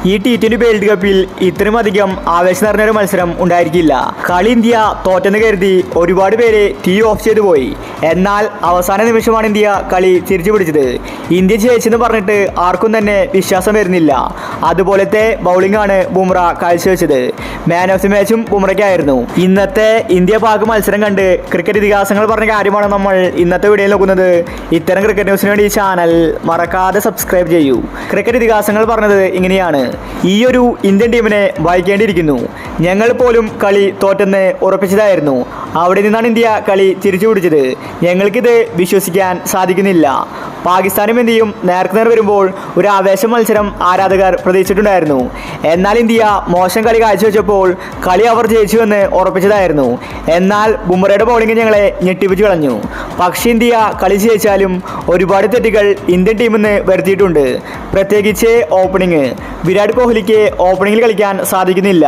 ഈ T20 world കപ്പിൽ ഇത്രയുമധികം ആവേശം നിറഞ്ഞൊരു മത്സരം ഉണ്ടായിരിക്കില്ല. കളി ഇന്ത്യ തോറ്റെന്ന് കരുതി ഒരുപാട് പേര് TV ഓഫ് ചെയ്തു പോയി. എന്നാൽ അവസാന നിമിഷമാണ് ഇന്ത്യ കളി തിരിച്ചു പിടിച്ചത്. ഇന്ത്യ ജയിച്ചെന്ന് പറഞ്ഞിട്ട് ആർക്കും തന്നെ വിശ്വാസം വരുന്നില്ല. അതുപോലത്തെ ബൗളിംഗ് ആണ് ബുംറ കാഴ്ചവെച്ചത്. മാൻ ഓഫ് ദി മാച്ചും ബുംറയ്ക്കായിരുന്നു. ഇന്നത്തെ ഇന്ത്യ പാക് മത്സരം കണ്ട് ക്രിക്കറ്റ് ഇതിഹാസങ്ങൾ പറഞ്ഞ കാര്യമാണ് നമ്മൾ ഇന്നത്തെ വീഡിയോയിൽ നോക്കുന്നത്. ഇത്തരം ക്രിക്കറ്റ് ന്യൂസിന് വേണ്ടി ഈ ചാനൽ മറക്കാതെ സബ്സ്ക്രൈബ് ചെയ്യൂ. ക്രിക്കറ്റ് ഇതിഹാസങ്ങൾ പറഞ്ഞത് ഇങ്ങനെയാണ്: ഈ ഒരു ഇന്ത്യൻ ടീമിനെ വായിക്കേണ്ടിയിരിക്കുന്നു. ഞങ്ങൾ പോലും കളി തോറ്റെന്ന് ഉറപ്പിച്ചതായിരുന്നു. അവിടെ നിന്നാണ് ഇന്ത്യ കളി തിരിച്ചു പിടിച്ചത്. ഞങ്ങൾക്കിത് വിശ്വസിക്കാൻ സാധിക്കുന്നില്ല. പാകിസ്ഥാനും ഇന്ത്യയും നേർക്കുനേർ വരുമ്പോൾ ഒരു ആവേശ മത്സരം ആരാധകർ പ്രതീക്ഷിച്ചിട്ടുണ്ടായിരുന്നു. എന്നാൽ ഇന്ത്യ മോശം കളി കാഴ്ചവെച്ചപ്പോൾ കളി അവർ ജയിച്ചുവെന്ന് ഉറപ്പിച്ചതായിരുന്നു. എന്നാൽ ബുംറയുടെ ബൗളിംഗ് ഞങ്ങളെ ഞെട്ടിപ്പിച്ചു കളഞ്ഞു. പക്ഷേ ഇന്ത്യ കളി ജയിച്ചാലും ഒരുപാട് തെറ്റുകൾ ഇന്ത്യൻ ടീമിൽ നിന്ന് വരുത്തിയിട്ടുണ്ട്. പ്രത്യേകിച്ച് ഓപ്പണിംഗ്. വിരാട് കോഹ്ലിക്ക് ഓപ്പണിംഗിൽ കളിക്കാൻ സാധിക്കുന്നില്ല.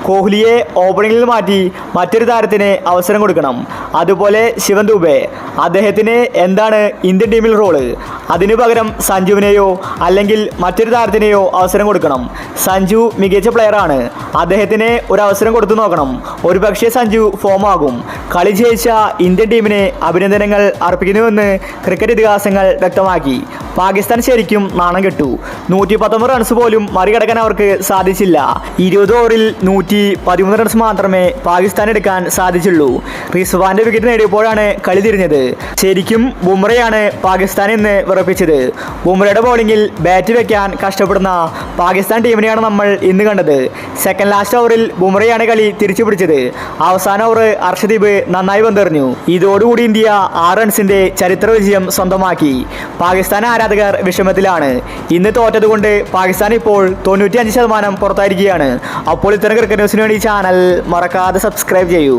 കോഹ്ലിയെ ഓപ്പണിംഗിൽ മാറ്റി മറ്റൊരു താരത്തിന് അവസരം കൊടുക്കണം. അതുപോലെ ശിവൻ ദുബെ, അദ്ദേഹത്തിന് എന്താണ് ഇന്ത്യൻ ടീമിൽ റോള്? അതിനു പകരം സഞ്ജുവിനെയോ അല്ലെങ്കിൽ മറ്റൊരു താരത്തിനെയോ അവസരം കൊടുക്കണം. സഞ്ജു മികച്ച പ്ലെയറാണ്. അദ്ദേഹത്തിന് ഒരു അവസരം കൊടുത്തു നോക്കണം. ഒരുപക്ഷെ സഞ്ജു ഫോമാകും. കളി ജയിച്ച ഇന്ത്യൻ ടീമിന് അഭിനന്ദനങ്ങൾ അർപ്പിക്കുന്നുവെന്ന് ക്രിക്കറ്റ് ഇതിഹാസങ്ങൾ വ്യക്തമാക്കി. പാകിസ്ഥാൻ ശരിക്കും നാണം കെട്ടു. 119 റൺസ് പോലും മറികടക്കാൻ അവർക്ക് സാധിച്ചില്ല. 20 ഓവറിൽ 113 റൺസ് മാത്രമേ പാകിസ്ഥാൻ എടുക്കാൻ സാധിച്ചുള്ളൂ. റിസ്വാന്റെ വിക്കറ്റ് നേടിയപ്പോഴാണ് കളി തിരിഞ്ഞത്. ശരിക്കും ബുംറയാണ് പാകിസ്ഥാൻ എന്ന് വിറപ്പിച്ചത്. ബുംറയുടെ ബൗളിംഗിൽ ബാറ്റ് വെക്കാൻ കഷ്ടപ്പെടുന്ന പാകിസ്ഥാൻ ടീമിനെയാണ് നമ്മൾ ഇന്ന് കണ്ടത്. സെക്കൻഡ് ലാസ്റ്റ് ഓവറിൽ ബുംറയാണ് കളി തിരിച്ചു പിടിച്ചത്. അവസാന ഓവർ അർഷദീപ് നന്നായി പന്തെറിഞ്ഞു. ഇതോടുകൂടി ഇന്ത്യ 6 റൺസിന്റെ ചരിത്ര വിജയം സ്വന്തമാക്കി. പാകിസ്ഥാൻ ആരാധകർ വിഷമത്തിലാണ്. ഇന്ന് തോറ്റതുകൊണ്ട് പാകിസ്ഥാൻ ഇപ്പോൾ 95% പുറത്തായിരിക്കുകയാണ്. അപ്പോൾ ഇത്തരം ക്രിക്കറ്റ് ന്യൂസിന് വേണ്ടി ചാനൽ മറക്കാതെ സബ്സ്ക്രൈബ് ചെയ്യൂ.